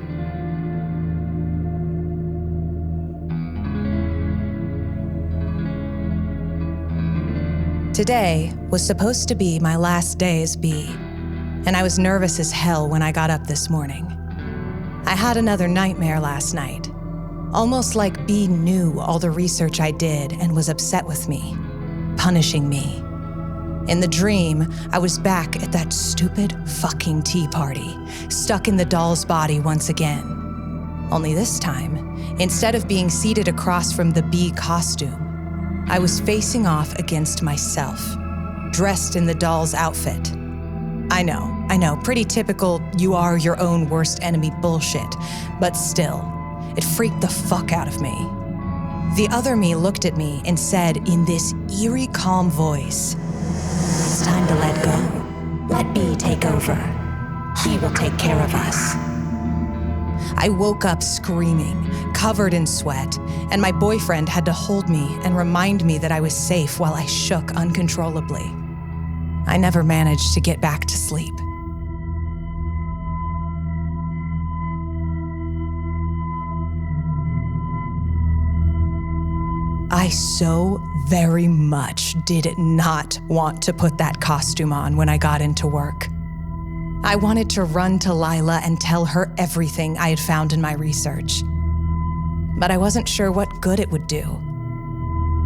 Today was supposed to be my last day as Bee, and I was nervous as hell when I got up this morning. I had another nightmare last night, almost like Bee knew all the research I did and was upset with me, punishing me. In the dream, I was back at that stupid fucking tea party, stuck in the doll's body once again. Only this time, instead of being seated across from the Bee costume, I was facing off against myself, dressed in the doll's outfit. I know, pretty typical you are your own worst enemy bullshit, but still, it freaked the fuck out of me. The other me looked at me and said in this eerie, calm voice, "It's time to let go. Let Bee take over. He will take care of us." I woke up screaming, covered in sweat, and my boyfriend had to hold me and remind me that I was safe while I shook uncontrollably. I never managed to get back to sleep. I so very much did not want to put that costume on when I got into work. I wanted to run to Lila and tell her everything I had found in my research. But I wasn't sure what good it would do.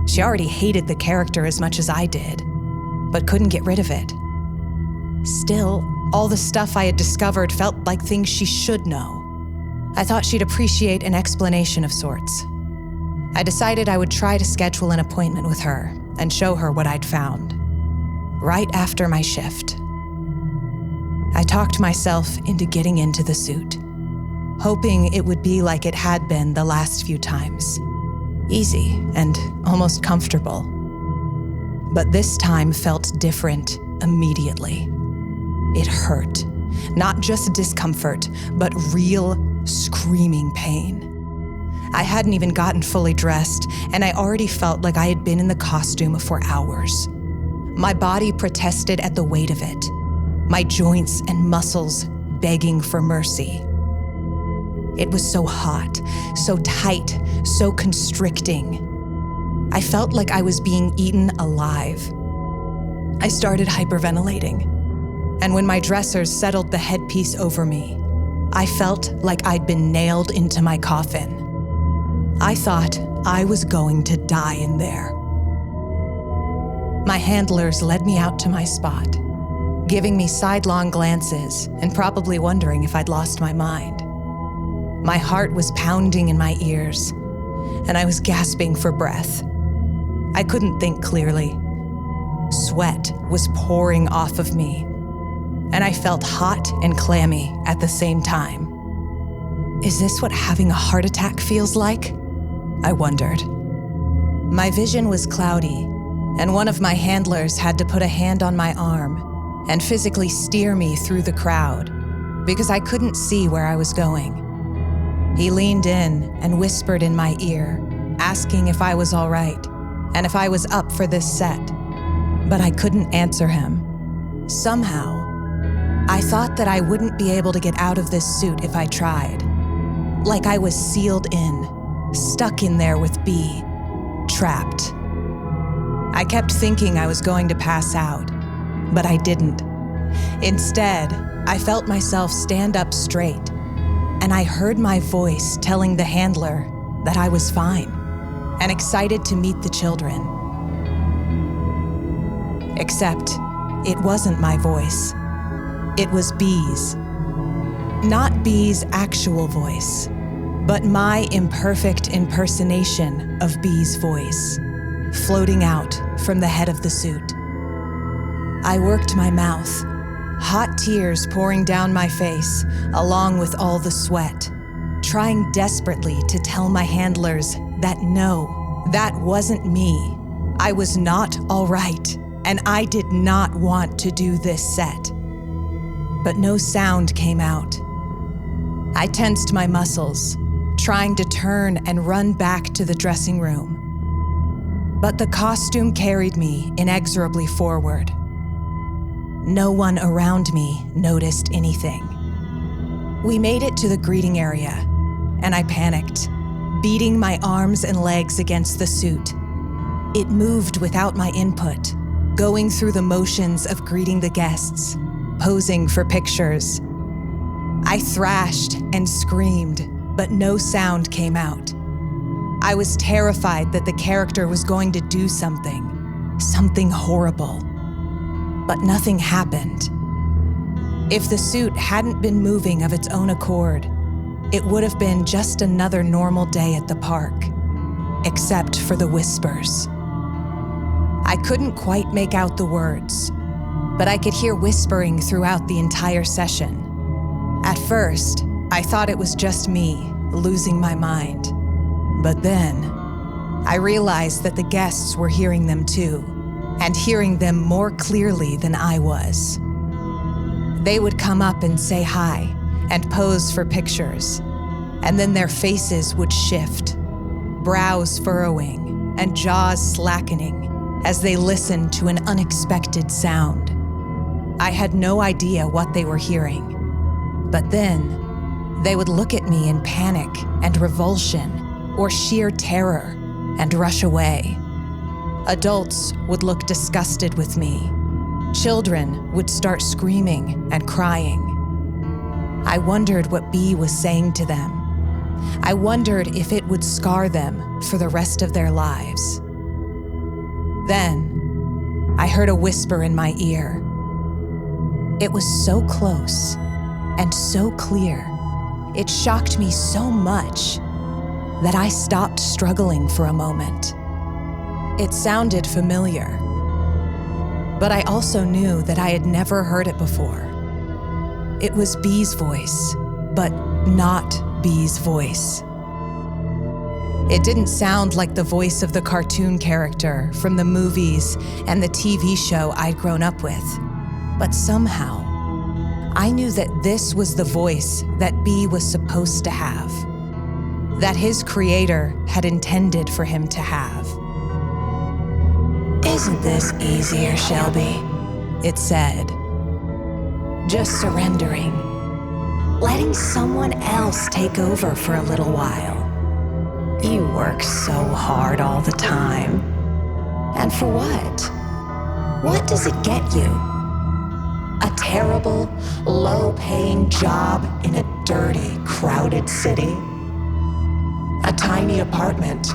She already hated the character as much as I did, but couldn't get rid of it. Still, all the stuff I had discovered felt like things she should know. I thought she'd appreciate an explanation of sorts. I decided I would try to schedule an appointment with her and show her what I'd found, right after my shift. I talked myself into getting into the suit, hoping it would be like it had been the last few times, easy and almost comfortable. But this time felt different immediately. It hurt, not just discomfort, but real screaming pain. I hadn't even gotten fully dressed, and I already felt like I had been in the costume for hours. My body protested at the weight of it, my joints and muscles begging for mercy. It was so hot, so tight, so constricting. I felt like I was being eaten alive. I started hyperventilating, and when my dressers settled the headpiece over me, I felt like I'd been nailed into my coffin. I thought I was going to die in there. My handlers led me out to my spot, giving me sidelong glances and probably wondering if I'd lost my mind. My heart was pounding in my ears, and I was gasping for breath. I couldn't think clearly. Sweat was pouring off of me, and I felt hot and clammy at the same time. Is this what having a heart attack feels like? I wondered. My vision was cloudy, and one of my handlers had to put a hand on my arm and physically steer me through the crowd because I couldn't see where I was going. He leaned in and whispered in my ear, asking if I was all right and if I was up for this set, but I couldn't answer him. Somehow, I thought that I wouldn't be able to get out of this suit if I tried, like I was sealed in, stuck in there with Bee, trapped. I kept thinking I was going to pass out, but I didn't. Instead, I felt myself stand up straight, and I heard my voice telling the handler that I was fine and excited to meet the children. Except, it wasn't my voice. It was Bee's. Not Bee's actual voice, but my imperfect impersonation of Bee's voice, floating out from the head of the suit. I worked my mouth, hot tears pouring down my face, along with all the sweat, trying desperately to tell my handlers that no, that wasn't me. I was not all right, and I did not want to do this set. But no sound came out. I tensed my muscles, trying to turn and run back to the dressing room. But the costume carried me inexorably forward. No one around me noticed anything. We made it to the greeting area, and I panicked, beating my arms and legs against the suit. It moved without my input, going through the motions of greeting the guests, posing for pictures. I thrashed and screamed, but no sound came out. I was terrified that the character was going to do something horrible. But nothing happened. If the suit hadn't been moving of its own accord, it would have been just another normal day at the park, except for the whispers. I couldn't quite make out the words, but I could hear whispering throughout the entire session. At first, I thought it was just me losing my mind. But then, I realized that the guests were hearing them too, and hearing them more clearly than I was. They would come up and say hi and pose for pictures, and then their faces would shift, brows furrowing and jaws slackening as they listened to an unexpected sound. I had no idea what they were hearing, but then they would look at me in panic and revulsion or sheer terror and rush away. Adults would look disgusted with me. Children would start screaming and crying. I wondered what B was saying to them. I wondered if it would scar them for the rest of their lives. Then, I heard a whisper in my ear. It was so close and so clear. It shocked me so much that I stopped struggling for a moment. It sounded familiar, but I also knew that I had never heard it before. It was B's voice, but not B's voice. It didn't sound like the voice of the cartoon character from the movies and the TV show I'd grown up with, but somehow, I knew that this was the voice that B was supposed to have, that his creator had intended for him to have. "Isn't this easier, Shelby?" it said. "Just surrendering, letting someone else take over for a little while. You work so hard all the time. And for what? What does it get you? A terrible, low-paying job in a dirty, crowded city? A tiny apartment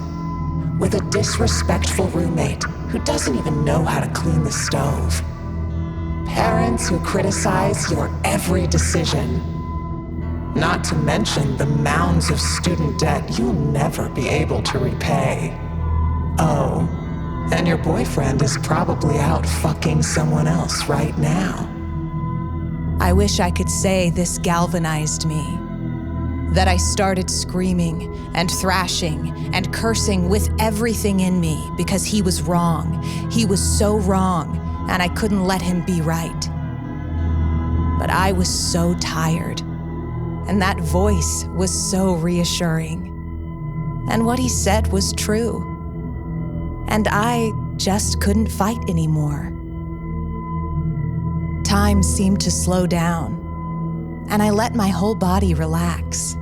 with a disrespectful roommate who doesn't even know how to clean the stove? Parents who criticize your every decision? Not to mention the mounds of student debt you'll never be able to repay. Oh, and your boyfriend is probably out fucking someone else right now." I wish I could say this galvanized me, that I started screaming and thrashing and cursing with everything in me because he was wrong. He was so wrong, and I couldn't let him be right. But I was so tired, and that voice was so reassuring. And what he said was true. And I just couldn't fight anymore. Time seemed to slow down, and I let my whole body relax.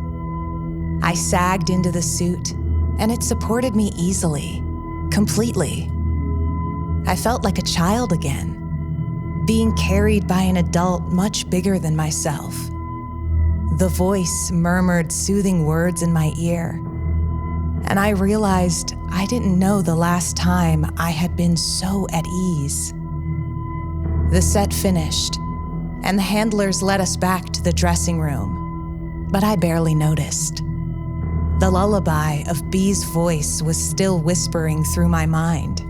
I sagged into the suit, and it supported me easily, completely. I felt like a child again, being carried by an adult much bigger than myself. The voice murmured soothing words in my ear, and I realized I didn't know the last time I had been so at ease. The set finished, and the handlers led us back to the dressing room, but I barely noticed. The lullaby of B's voice was still whispering through my mind,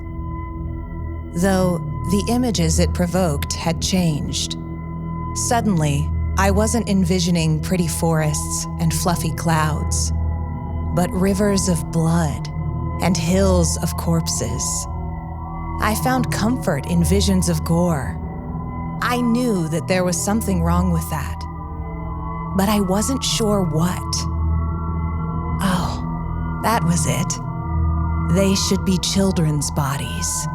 though the images it provoked had changed. Suddenly, I wasn't envisioning pretty forests and fluffy clouds, but rivers of blood and hills of corpses. I found comfort in visions of gore. I knew that there was something wrong with that, but I wasn't sure what. Oh, that was it. They should be children's bodies.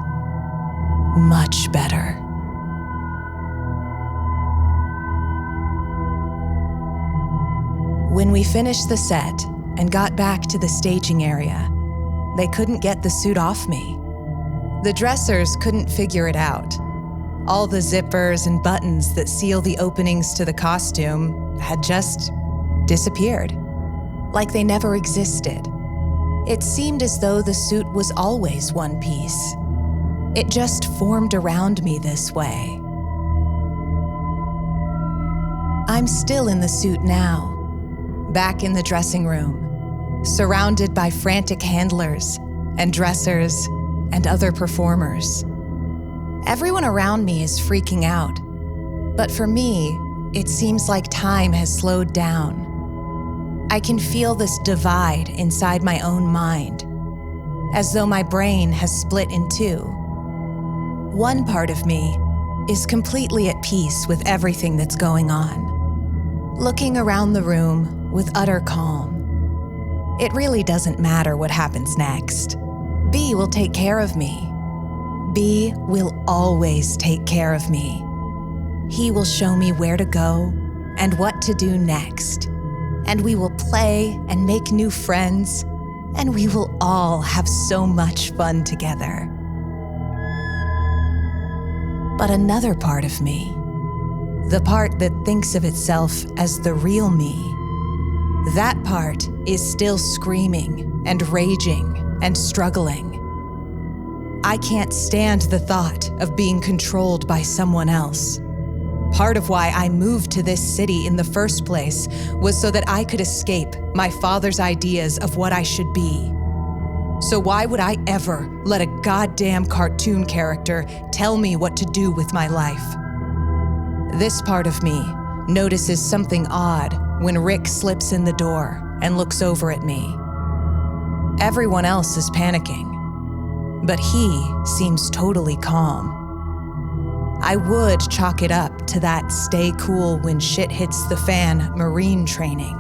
Much better. When we finished the set and got back to the staging area, they couldn't get the suit off me. The dressers couldn't figure it out. All the zippers and buttons that seal the openings to the costume had just disappeared, like they never existed. It seemed as though the suit was always one piece. It just formed around me this way. I'm still in the suit now, back in the dressing room, surrounded by frantic handlers and dressers and other performers. Everyone around me is freaking out, but for me, it seems like time has slowed down. I can feel this divide inside my own mind, as though my brain has split in two. One part of me is completely at peace with everything that's going on, looking around the room with utter calm. It really doesn't matter what happens next. B will take care of me. B will always take care of me. He will show me where to go and what to do next. And we will play and make new friends, and we will all have so much fun together. But another part of me, the part that thinks of itself as the real me, that part is still screaming and raging and struggling. I can't stand the thought of being controlled by someone else. Part of why I moved to this city in the first place was so that I could escape my father's ideas of what I should be. So why would I ever let a goddamn cartoon character tell me what to do with my life? This part of me notices something odd when Rick slips in the door and looks over at me. Everyone else is panicking, but he seems totally calm. I would chalk it up to that stay cool when shit hits the fan Marine training.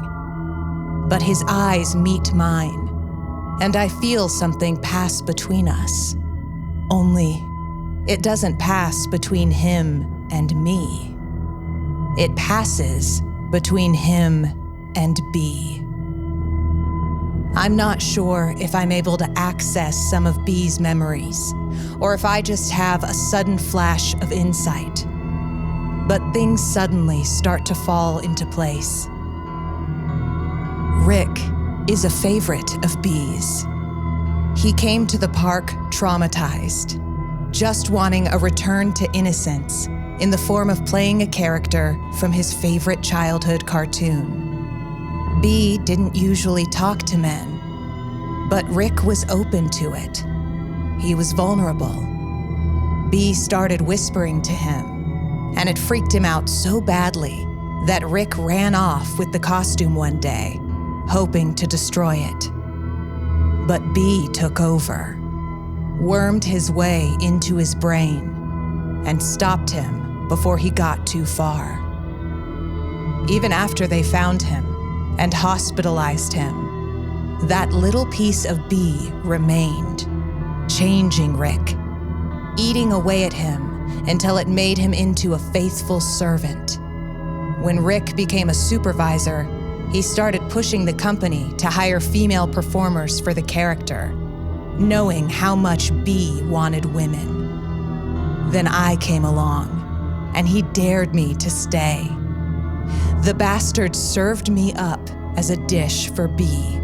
But his eyes meet mine, and I feel something pass between us. Only, it doesn't pass between him and me. It passes between him and B. I'm not sure if I'm able to access some of B's memories, or if I just have a sudden flash of insight. But things suddenly start to fall into place. Rick is a favorite of B's. He came to the park traumatized, just wanting a return to innocence in the form of playing a character from his favorite childhood cartoon. B didn't usually talk to men, but Rick was open to it. He was vulnerable. B started whispering to him, and it freaked him out so badly that Rick ran off with the costume one day, hoping to destroy it. But B took over, wormed his way into his brain, and stopped him before he got too far. Even after they found him and hospitalized him, that little piece of B remained, changing Rick, eating away at him until it made him into a faithful servant. When Rick became a supervisor, he started pushing the company to hire female performers for the character, knowing how much B wanted women. Then I came along, and he dared me to stay. The bastard served me up as a dish for B.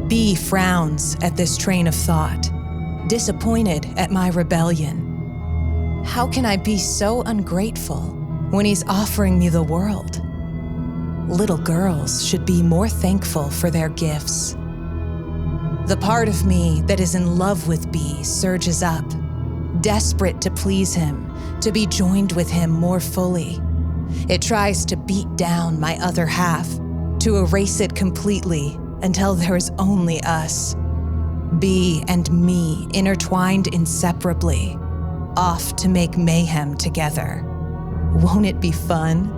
B frowns at this train of thought, disappointed at my rebellion. How can I be so ungrateful when he's offering me the world? Little girls should be more thankful for their gifts. The part of me that is in love with B surges up, desperate to please him, to be joined with him more fully. It tries to beat down my other half, to erase it completely until there is only us. B and me intertwined inseparably, off to make mayhem together. Won't it be fun?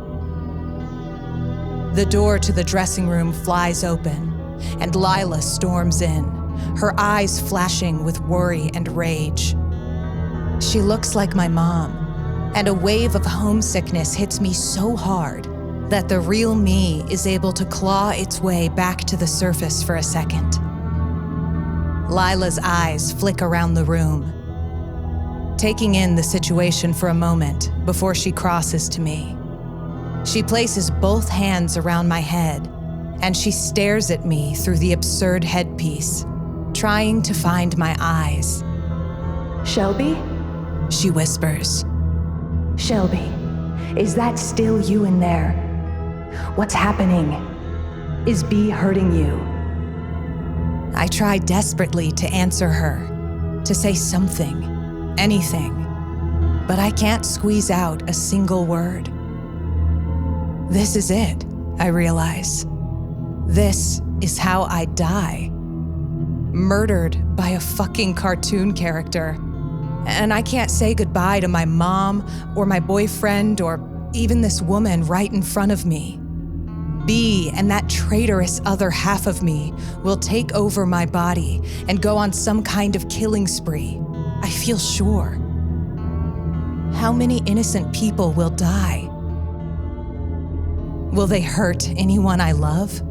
The door to the dressing room flies open, and Lila storms in, her eyes flashing with worry and rage. She looks like my mom, and a wave of homesickness hits me so hard that the real me is able to claw its way back to the surface for a second. Lila's eyes flick around the room, taking in the situation for a moment before she crosses to me. She places both hands around my head, and she stares at me through the absurd headpiece, trying to find my eyes. Shelby? She whispers. Shelby, is that still you in there? What's happening? Is B hurting you? I try desperately to answer her, to say something, anything, but I can't squeeze out a single word. This is it, I realize. This is how I die. Murdered by a fucking cartoon character. And I can't say goodbye to my mom or my boyfriend or even this woman right in front of me. B and that traitorous other half of me will take over my body and go on some kind of killing spree. I feel sure. How many innocent people will die? Will they hurt anyone I love?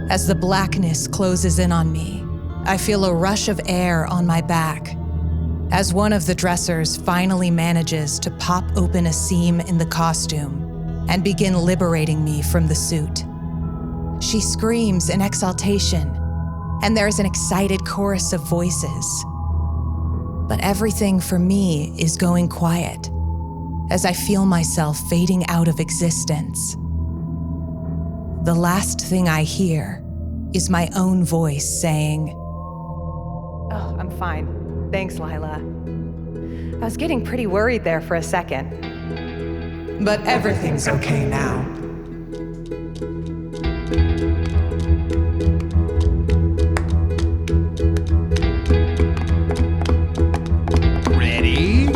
As the blackness closes in on me, I feel a rush of air on my back as one of the dressers finally manages to pop open a seam in the costume and begin liberating me from the suit. She screams in exaltation, and there is an excited chorus of voices. But everything for me is going quiet as I feel myself fading out of existence. The last thing I hear is my own voice saying, "Oh, I'm fine. Thanks, Lila. I was getting pretty worried there for a second. But everything's okay now." Ready?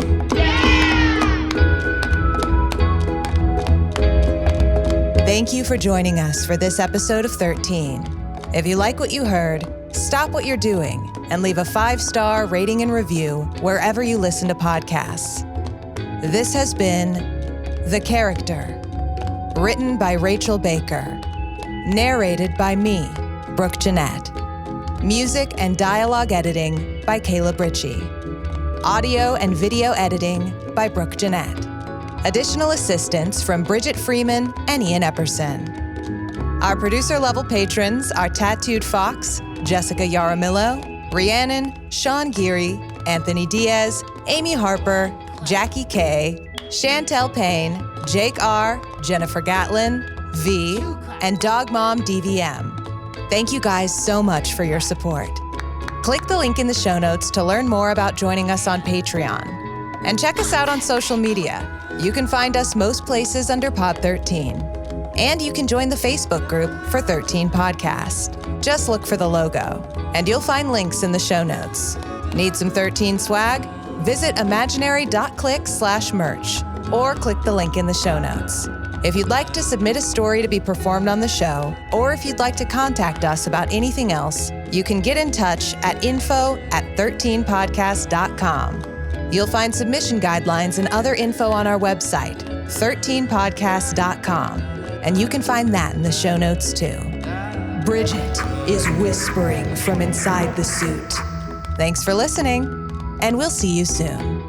Thank you for joining us for this episode of 13. If you like what you heard, stop what you're doing and leave a 5-star rating and review wherever you listen to podcasts. This has been The Character, written by Rachel Baker, narrated by me, Brooke Jennett. Music and dialogue editing by Kayla Bridgett. Audio and video editing by Brooke Jennett. Additional assistance from Bridgett, Freeman, and Ian Epperson. Our producer-level patrons are Tattooed Fox, Jessica Yaramillo, Rhiannon, Sean Geary, Anthony Diaz, Amy Harper, Jackie K, Chantel Payne, Jake R, Jennifer Gatlin, V, and Dog Mom DVM. Thank you guys so much for your support. Click the link in the show notes to learn more about joining us on Patreon. And check us out on social media. You can find us most places under Pod 13. And you can join the Facebook group for 13 Podcast. Just look for the logo, and you'll find links in the show notes. Need some 13 swag? Visit imaginary.click/merch, or click the link in the show notes. If you'd like to submit a story to be performed on the show, or if you'd like to contact us about anything else, you can get in touch at info@13podcast.com. You'll find submission guidelines and other info on our website, 13podcast.com, and you can find that in the show notes too. Bridgett is whispering from inside the suit. Thanks for listening, and we'll see you soon.